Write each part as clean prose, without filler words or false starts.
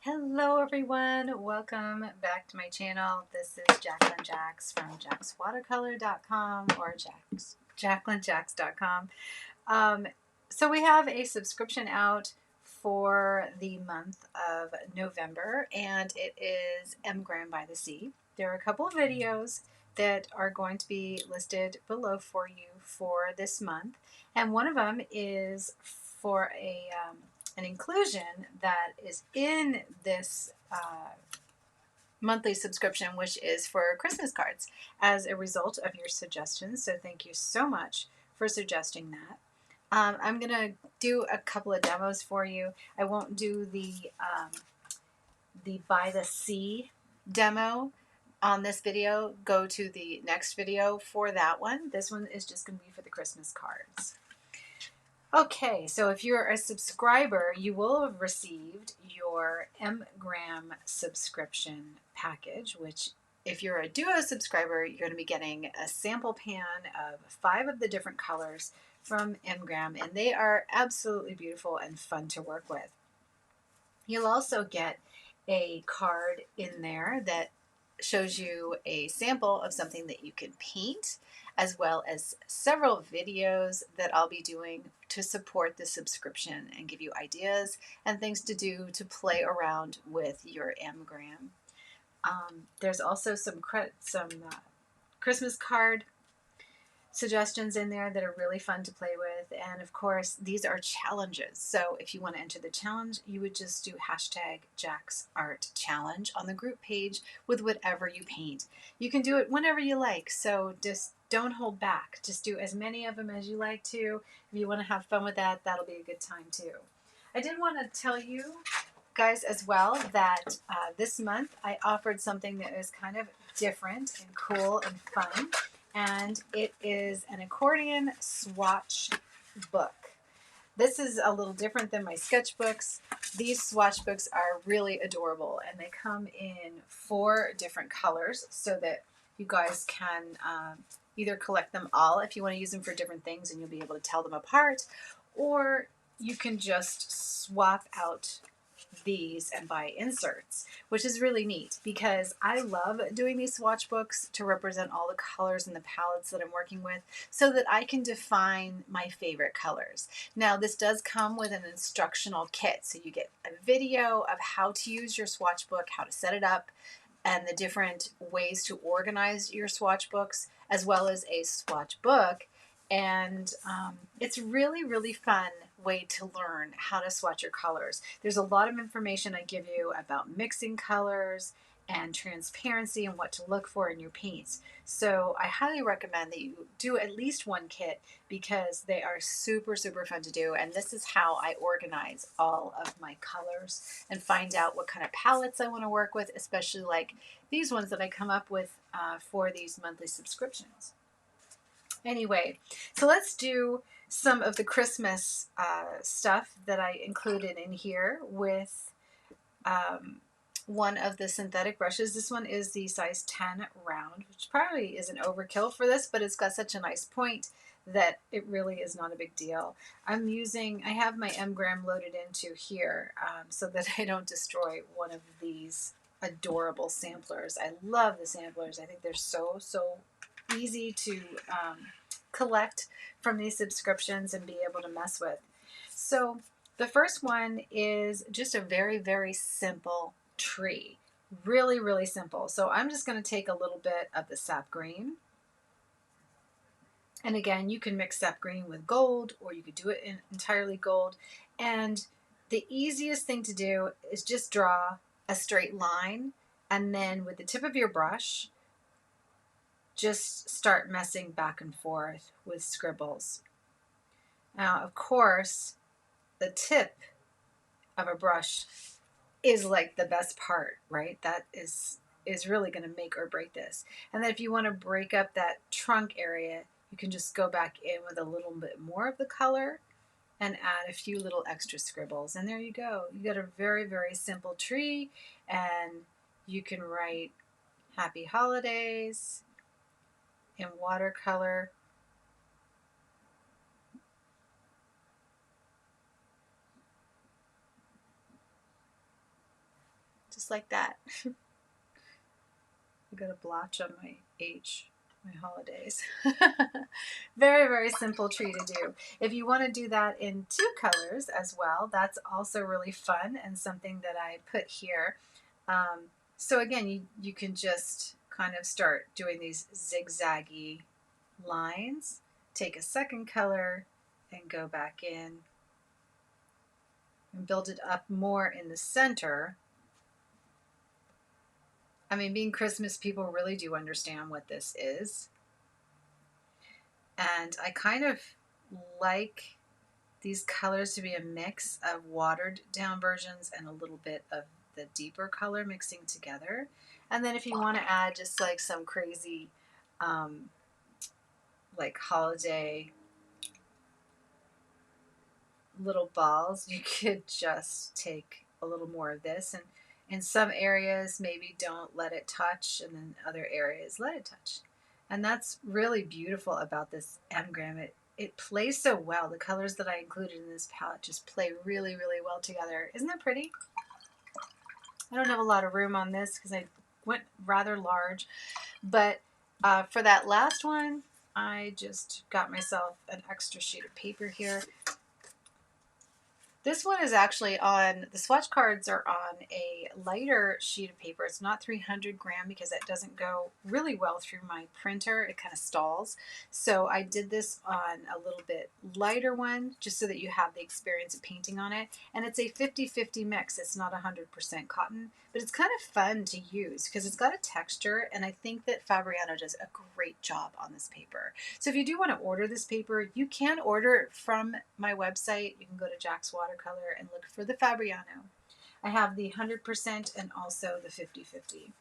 Hello everyone, welcome back to my channel. This is Jacqueline Jacks from jackswatercolor.com or jacquelinejacks.com. So we have a subscription out for the month of November, and it is Mgram by the Sea. There are a couple of videos that are going to be listed below for you for this month, and one of them is for an inclusion that is in this monthly subscription, which is for Christmas cards as a result of your suggestions. So thank you so much for suggesting that. I'm going to do a couple of demos for you. I won't do the by the sea demo on this video. Go to the next video for that one. This one is just going to be for the Christmas cards. Okay, so if you're a subscriber, you will have received your Mgram subscription package, which if you're a Duo subscriber, you're going to be getting a sample pan of 5 of the different colors from Mgram, and they are absolutely beautiful and fun to work with. You'll also get a card in there that shows you a sample of something that you can paint, as well as several videos that I'll be doing to support the subscription and give you ideas and things to do to play around with your Mgram. There's also some Christmas card suggestions in there that are really fun to play with, and of course these are challenges. So if you want to enter the challenge, you would just do #JacksArtChallenge on the group page with whatever you paint. You can do it whenever you like, so just don't hold back. Just do as many of them as you like to. If you want to have fun with that, that'll be a good time too. I did want to tell you guys as well that this month I offered something that is kind of different and cool and fun, and it is an accordion swatch book. This is a little different than my sketchbooks. These swatch books are really adorable, and they come in 4 different colors so that you guys can either collect them all if you want to use them for different things and you'll be able to tell them apart, or you can just swap out these and buy inserts, which is really neat because I love doing these swatch books to represent all the colors and the palettes that I'm working with so that I can define my favorite colors. Now, this does come with an instructional kit, so you get a video of how to use your swatch book, how to set it up, and the different ways to organize your swatch books, as well as a swatch book. And it's really, really fun way to learn how to swatch your colors. There's a lot of information I give you about mixing colors and transparency and what to look for in your paints. So I highly recommend that you do at least one kit because they are super, super fun to do. And this is how I organize all of my colors and find out what kind of palettes I want to work with, especially like these ones that I come up with for these monthly subscriptions. Anyway, so let's do some of the Christmas stuff that I included in here with one of the synthetic brushes. This one is the size 10 round, which probably is an overkill for this, but it's got such a nice point that it really is not a big deal. I have my Mgram loaded into here so that I don't destroy one of these adorable samplers. I love the samplers. I think they're so easy to collect from these subscriptions and be able to mess with. So the first one is just a very, very simple tree. Really, really simple. So I'm just going to take a little bit of the sap green. And again, you can mix sap green with gold, or you could do it in entirely gold. And the easiest thing to do is just draw a straight line, and then with the tip of your brush, just start messing back and forth with scribbles. Now, of course, the tip of a brush is like the best part, right? That is really going to make or break this. And then if you want to break up that trunk area, you can just go back in with a little bit more of the color and add a few little extra scribbles. And there you go. You got a very, very simple tree, and you can write Happy Holidays in watercolor. just like that. I got a blotch on my my holidays. Very, very simple tree to do. If you want to do that in 2 colors as well, that's also really fun and something that I put here. So again, you can just kind of start doing these zigzaggy lines, take a second color and go back in and build it up more in the center. I mean, being Christmas, people really do understand what this is. And I kind of like these colors to be a mix of watered down versions and a little bit of the deeper color mixing together. And then if you want to add just like some crazy like holiday little balls, you could just take a little more of this, and in some areas maybe don't let it touch, and then other areas let it touch. And that's really beautiful about this engram. It plays so well. The colors that I included in this palette just play really, really well together. Isn't that pretty? I don't have a lot of room on this because I went rather large, but for that last one, I just got myself an extra sheet of paper here. This one is actually on, the swatch cards are on a lighter sheet of paper. It's not 300 gram because it doesn't go really well through my printer. It kind of stalls. So I did this on a little bit lighter one just so that you have the experience of painting on it. And it's a 50-50 mix. It's not 100% cotton, but it's kind of fun to use because it's got a texture, and I think that Fabriano does a great job on this paper. So if you do want to order this paper, you can order it from my website. You can go to Jack's Watercolor and look for the Fabriano. I have the 100% and also the 50-50.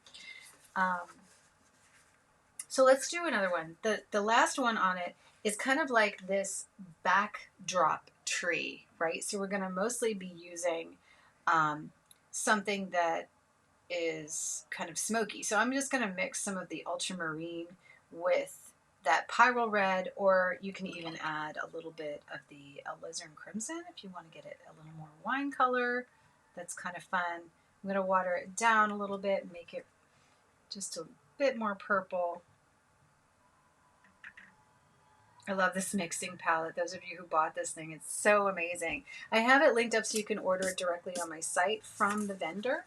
So let's do another one. The last one on it is kind of like this backdrop tree, right? So we're going to mostly be using something that is kind of smoky. So I'm just going to mix some of the ultramarine with that pyrrole red, or you can even add a little bit of the alizarin crimson if you want to get it a little more wine color. That's kind of fun. I'm going to water it down a little bit and make it just a bit more purple. I love this mixing palette. Those of you who bought this thing, it's so amazing. I have it linked up so you can order it directly on my site from the vendor,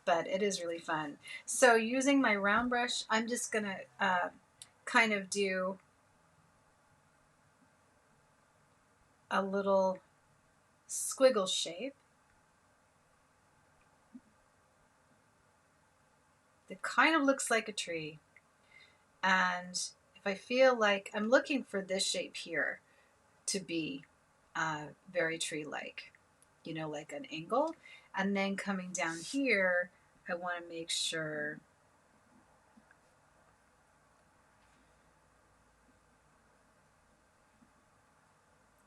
but it is really fun. So using my round brush, I'm just going to kind of do a little squiggle shape that kind of looks like a tree. And if I feel like I'm looking for this shape here to be very tree-like, you know, like an angle. And then coming down here, I want to make sure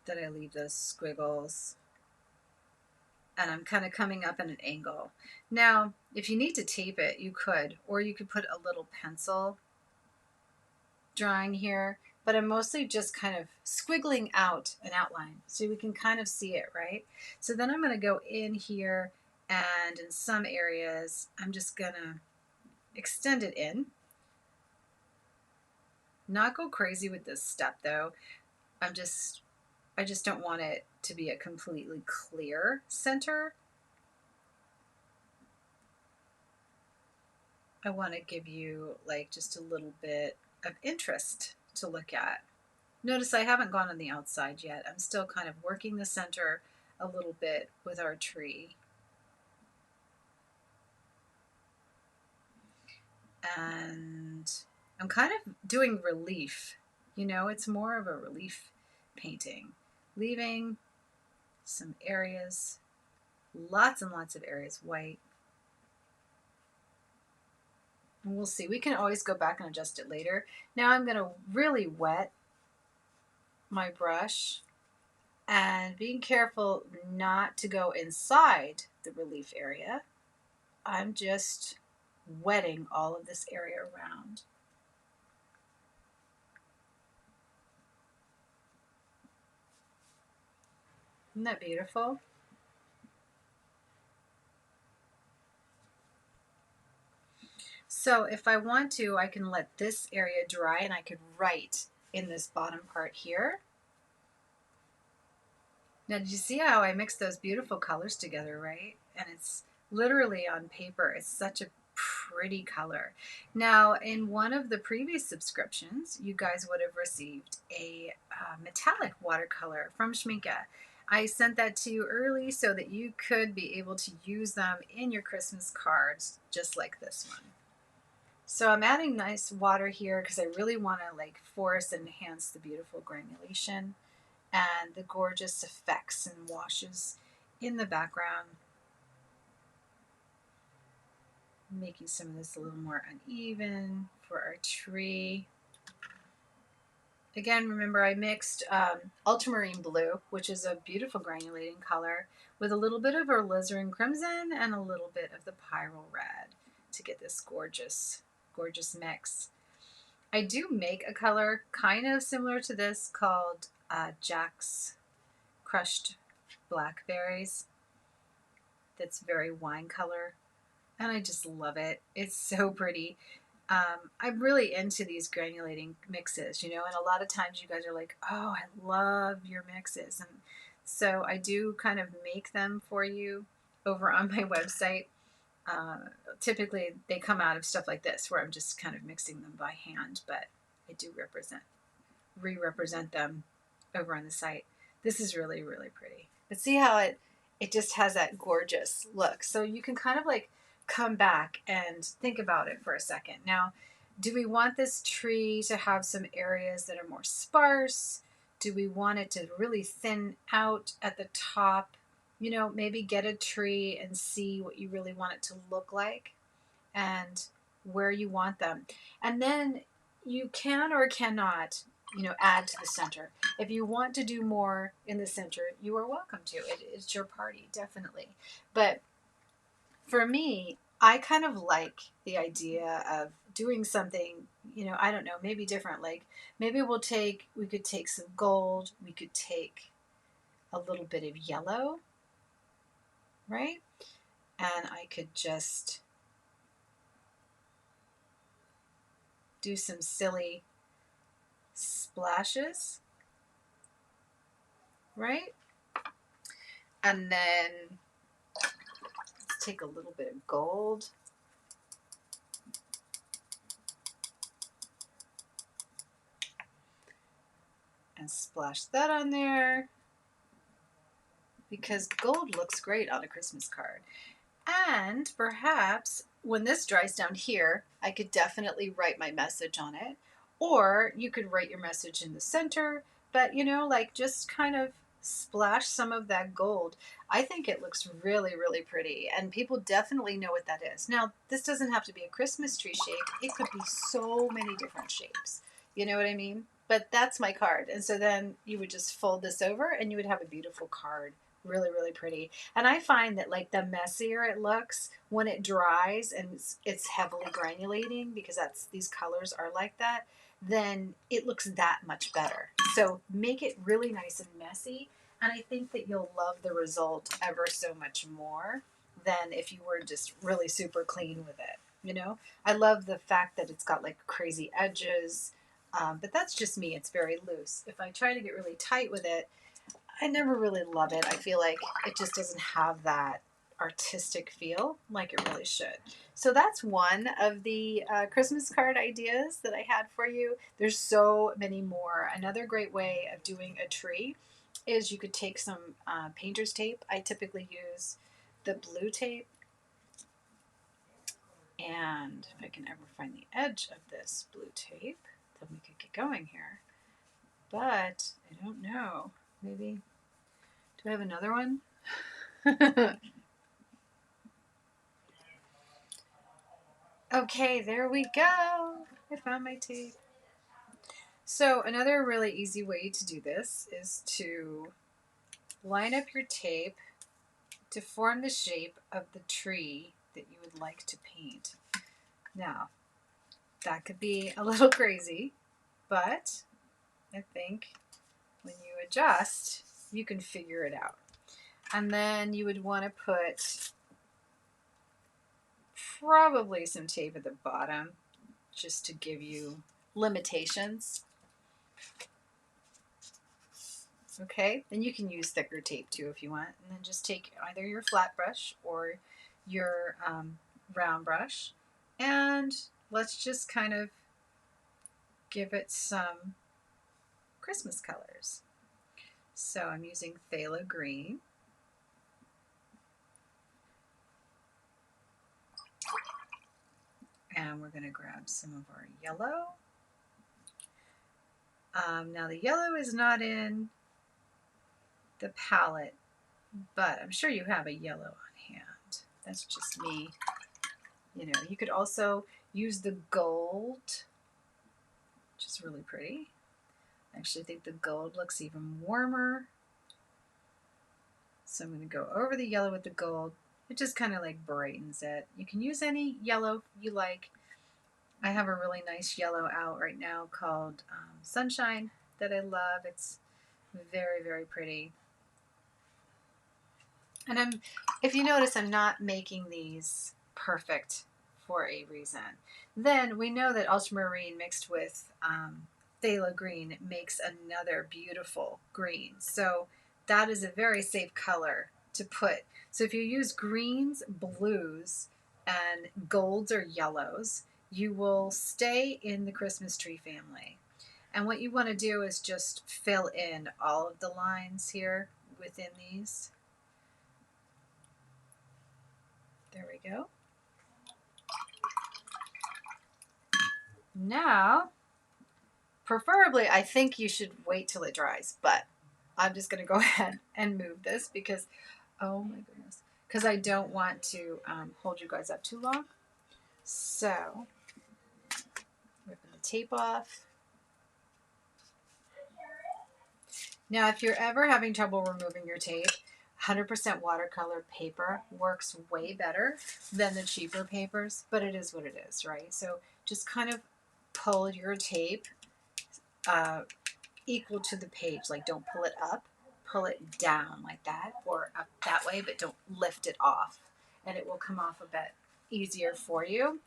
that I leave those squiggles. And I'm kind of coming up at an angle. Now, if you need to tape it, you could, or you could put a little pencil drawing here, but I'm mostly just kind of squiggling out an outline so we can kind of see it, right? So then I'm going to go in here, and in some areas, I'm just going to extend it in. Not go crazy with this step though. I just don't want it to be a completely clear center. I want to give you like just a little bit of interest to look at. Notice I haven't gone on the outside yet. I'm still kind of working the center a little bit with our tree. And I'm kind of doing relief. You know, it's more of a relief painting. Leaving some areas, lots and lots of areas white. And we'll see. We can always go back and adjust it later. Now I'm going to really wet my brush and being careful not to go inside the relief area. I'm just wetting all of this area around. Isn't that beautiful? So if I want to, I can let this area dry and I could write in this bottom part here. Now, did you see how I mixed those beautiful colors together, right? And it's literally on paper. It's such a pretty color. Now, in one of the previous subscriptions, you guys would have received a metallic watercolor from Schminke. I sent that to you early so that you could be able to use them in your Christmas cards, just like this one. So I'm adding nice water here because I really want to like force and enhance the beautiful granulation and the gorgeous effects and washes in the background. Making some of this a little more uneven for our tree. Again, remember I mixed ultramarine blue, which is a beautiful granulating color, with a little bit of alizarin crimson and a little bit of the pyrrole red to get this gorgeous, gorgeous mix. I do make a color kind of similar to this called Jack's Crushed Blackberries. That's very wine color, and I just love it. It's so pretty. I'm really into these granulating mixes, you know, and a lot of times you guys are like, oh, I love your mixes. And so I do kind of make them for you over on my website. Typically they come out of stuff like this where I'm just kind of mixing them by hand, but I do re-represent them over on the site. This is really, really pretty. But see how it just has that gorgeous look. So you can kind of like come back and think about it for a second. Now, do we want this tree to have some areas that are more sparse? Do we want it to really thin out at the top? You know, maybe get a tree and see what you really want it to look like and where you want them. And then you can or cannot, you know, add to the center. If you want to do more in the center, you are welcome to. It's your party, definitely. But for me, I kind of like the idea of doing something, you know, I don't know, maybe different. Like maybe we could take some gold, we could take a little bit of yellow, right? And I could just do some silly splashes, right? And then let's take a little bit of gold. And splash that on there because gold looks great on a Christmas card. And perhaps when this dries down here, I could definitely write my message on it. Or you could write your message in the center, but you know, like just kind of splash some of that gold. I think it looks really, really pretty, and people definitely know what that is. Now, this doesn't have to be a Christmas tree shape. It could be so many different shapes. You know what I mean? But that's my card. And so then you would just fold this over and you would have a beautiful card. Really, really pretty. And I find that like the messier it looks when it dries and it's heavily granulating, because these colors are like that, then it looks that much better. So make it really nice and messy, and I think that you'll love the result ever so much more than if you were just really super clean with it. You know, I love the fact that it's got like crazy edges, but that's just me. It's very loose. If I try to get really tight with it, I never really love it. I feel like it just doesn't have that artistic feel like it really should. So that's one of the Christmas card ideas that I had for you. There's so many more. Another great way of doing a tree is you could take some painter's tape. I typically use the blue tape. And if I can ever find the edge of this blue tape, then we could get going here. But I don't know. Maybe, do I have another one? Okay, there we go. I found my tape. So another really easy way to do this is to line up your tape to form the shape of the tree that you would like to paint. Now, that could be a little crazy, but I think when you adjust, you can figure it out. And then you would want to put probably some tape at the bottom just to give you limitations. Okay, and you can use thicker tape too if you want, and then just take either your flat brush or your round brush, and let's just kind of give it some Christmas colors. So I'm using phthalo green. And we're going to grab some of our yellow. Now the yellow is not in the palette, but I'm sure you have a yellow on hand. That's just me. You know, you could also use the gold, which is really pretty. I actually think the gold looks even warmer. So I'm going to go over the yellow with the gold. It just kind of like brightens it. You can use any yellow you like. I have a really nice yellow out right now called Sunshine that I love. It's very, very pretty. And if you notice, I'm not making these perfect for a reason. Then we know that ultramarine mixed with phthalo green makes another beautiful green. So that is a very safe color to put. So if you use greens, blues, and golds or yellows, you will stay in the Christmas tree family. And what you want to do is just fill in all of the lines here within these. There we go. Now, preferably, I think you should wait till it dries, but I'm just going to go ahead and move this because, oh my goodness, because I don't want to hold you guys up too long. So, ripping the tape off. Now, if you're ever having trouble removing your tape, 100% watercolor paper works way better than the cheaper papers, but it is what it is, right? So just kind of pull your tape equal to the page. Like, don't pull it up, pull it down like that, or up that way, but don't lift it off, and it will come off a bit easier for you.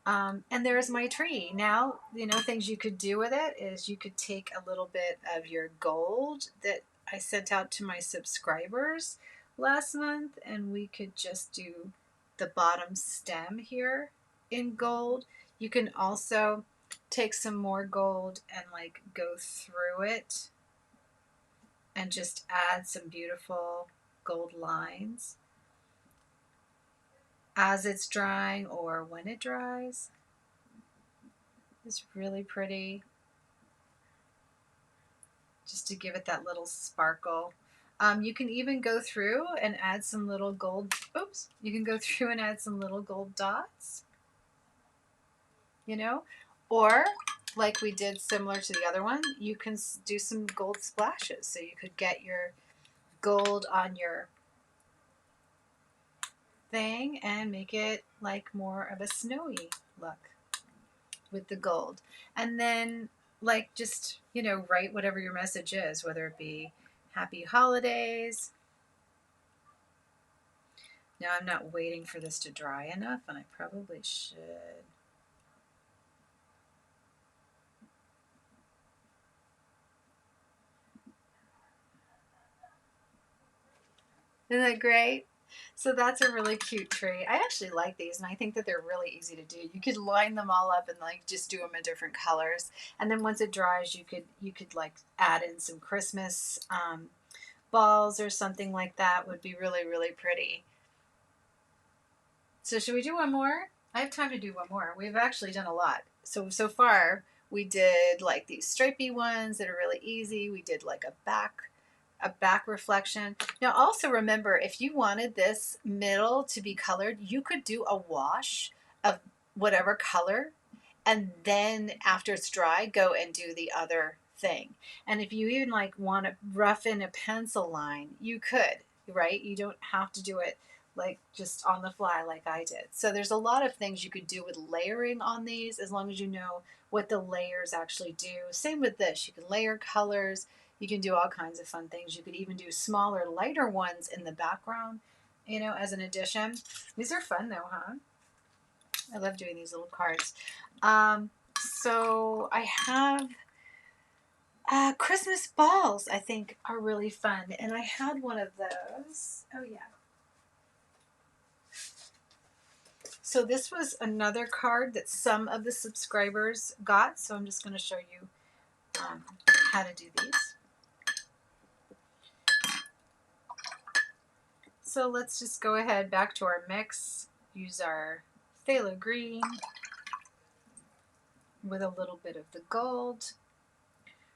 And there's my tree. Now, you know, things you could do with it is you could take a little bit of your gold that I sent out to my subscribers last month, and we could just do the bottom stem here in gold. You can also take some more gold and like go through it and just add some beautiful gold lines as it's drying or when it dries. It's really pretty, just to give it that little sparkle. You can even go through and add some little gold, you can go through and add some little gold dots, you know, or like we did similar to the other one, you can do some gold splashes. So you could get your gold on your thing and make it like more of a snowy look with the gold. And then like just, you know, write whatever your message is, whether it be happy holidays. Now I'm not waiting for this to dry enough, and I probably should. Isn't that great? So that's a really cute tree. I actually like these, and I think that they're really easy to do. You could line them all up and like just do them in different colors, and then once it dries, you could like add in some Christmas balls or something like that. Would be really, really pretty. So should we do one more? I have time to do one more. We've actually done a lot. So far we did like these stripy ones that are really easy. We did like a back reflection. Now also remember, if you wanted this middle to be colored, you could do a wash of whatever color, and then after it's dry, go and do the other thing. And if you even like want to rough in a pencil line, you could, right? You don't have to do it like just on the fly like I did. So there's a lot of things you could do with layering on these, as long as you know what the layers actually do. Same with this. You can layer colors. You can do all kinds of fun things. You could even do smaller, lighter ones in the background, you know, as an addition. These are fun though, huh? I love doing these little cards. So I have Christmas balls, I think, are really fun. And I had one of those. Oh, yeah. So this was another card that some of the subscribers got. So I'm just going to show you how to do these. So let's just go ahead back to our mix. Use our phthalo green with a little bit of the gold.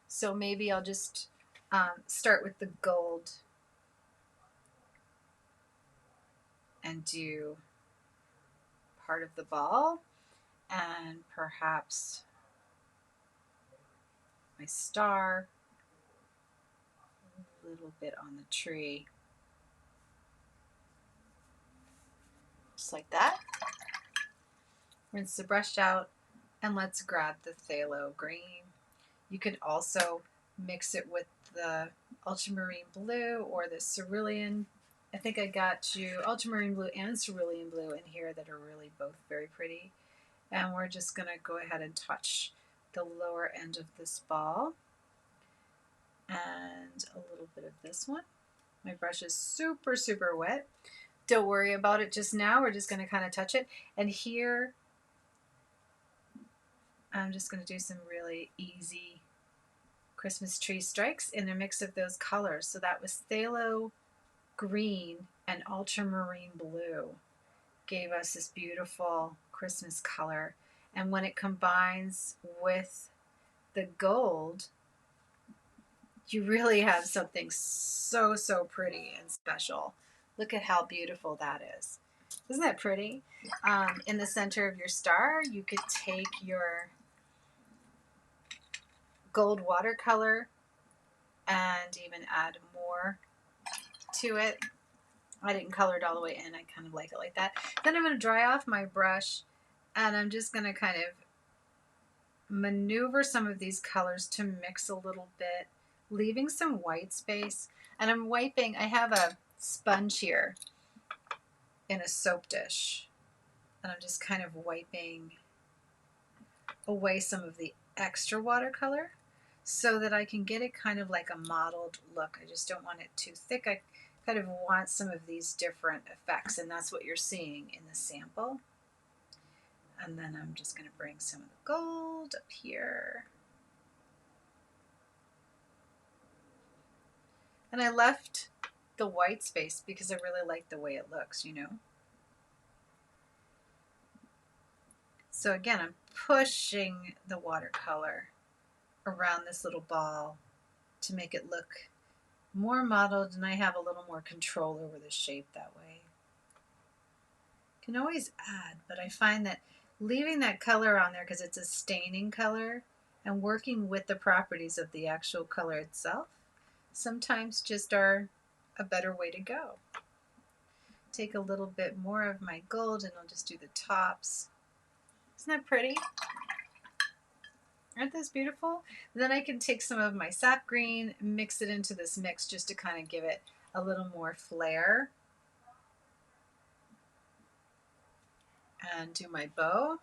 So maybe I'll just start with the gold and do part of the ball and perhaps my star, a little bit on the tree, just like that. Rinse the brush out and let's grab the phthalo green. You could also mix it with the ultramarine blue or the cerulean. I think I got you ultramarine blue and cerulean blue in here that are really both very pretty. And we're just going to go ahead and touch the lower end of this ball and a little bit of this one. My brush is super, super wet. Don't worry about it just now. We're just going to kind of touch it. And here, I'm just going to do some really easy Christmas tree strikes in a mix of those colors. So that was phthalo green and ultramarine blue. Gave us this beautiful Christmas color. And when it combines with the gold, you really have something so, so pretty and special. Look at how beautiful that is. Isn't that pretty? In the center of your star, you could take your gold watercolor and even add more to it. I didn't color it all the way in. I kind of like it like that. Then I'm going to dry off my brush and I'm just going to kind of maneuver some of these colors to mix a little bit, leaving some white space. And I'm wiping, I have a sponge here in a soap dish. And I'm just kind of wiping away some of the extra watercolor so that I can get it kind of like a mottled look. I just don't want it too thick. I kind of want some of these different effects, and that's what you're seeing in the sample. And then I'm just going to bring some of the gold up here. And I left the white space because I really like the way it looks, you know. So again, I'm pushing the watercolor around this little ball to make it look more mottled, and I have a little more control over the shape that way. Can always add, but I find that leaving that color on there because it's a staining color and working with the properties of the actual color itself sometimes just are a better way to go. Take a little bit more of my gold and I'll just do the tops. Isn't that pretty? Aren't those beautiful? Then I can take some of my sap green, mix it into this mix just to kind of give it a little more flair. And do my bow.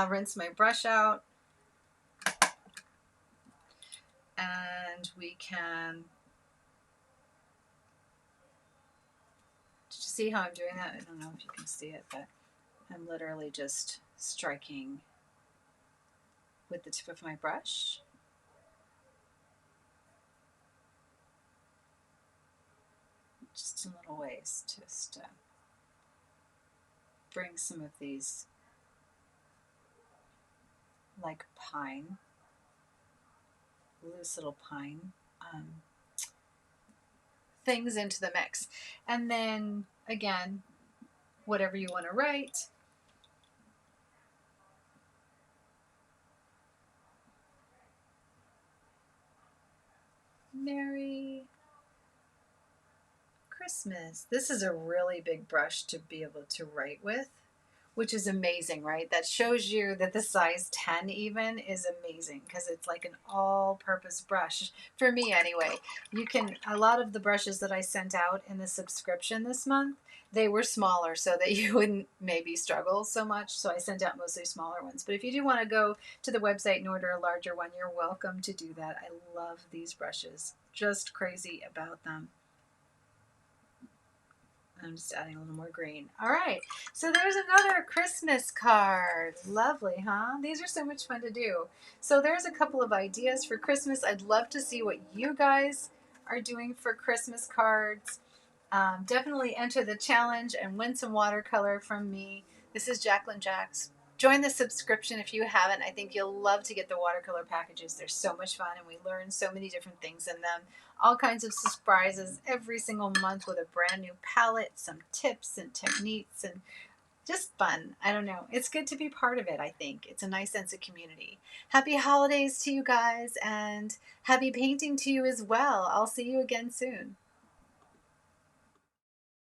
Rinse my brush out. And we can see how I'm doing that. I don't know if you can see it, but I'm literally just striking with the tip of my brush. Just in little ways, just bring some of these like pine, loose little pine things into the mix. And then again, whatever you want to write. Merry Christmas. This is a really big brush to be able to write with which is amazing, right? That shows you that the size 10 even is amazing because it's like an all-purpose brush for me anyway. You can, a lot of the brushes that I sent out in the subscription this month, they were smaller so that you wouldn't maybe struggle so much. So I sent out mostly smaller ones. But if you do want to go to the website and order a larger one, you're welcome to do that. I love these brushes. Just crazy about them. I'm just adding a little more green. All right, so there's another Christmas card. Lovely, huh? These are so much fun to do. So there's a couple of ideas for Christmas. I'd love to see what you guys are doing for Christmas cards. Definitely enter the challenge and win some watercolor from me. This is Jacqueline Jacks. Join the subscription if you haven't. I think you'll love to get the watercolor packages. They're so much fun and we learn so many different things in them. All kinds of surprises every single month with a brand new palette, some tips and techniques, and just fun. I don't know. It's good to be part of it, I think. It's a nice sense of community. Happy holidays to you guys and happy painting to you as well. I'll see you again soon.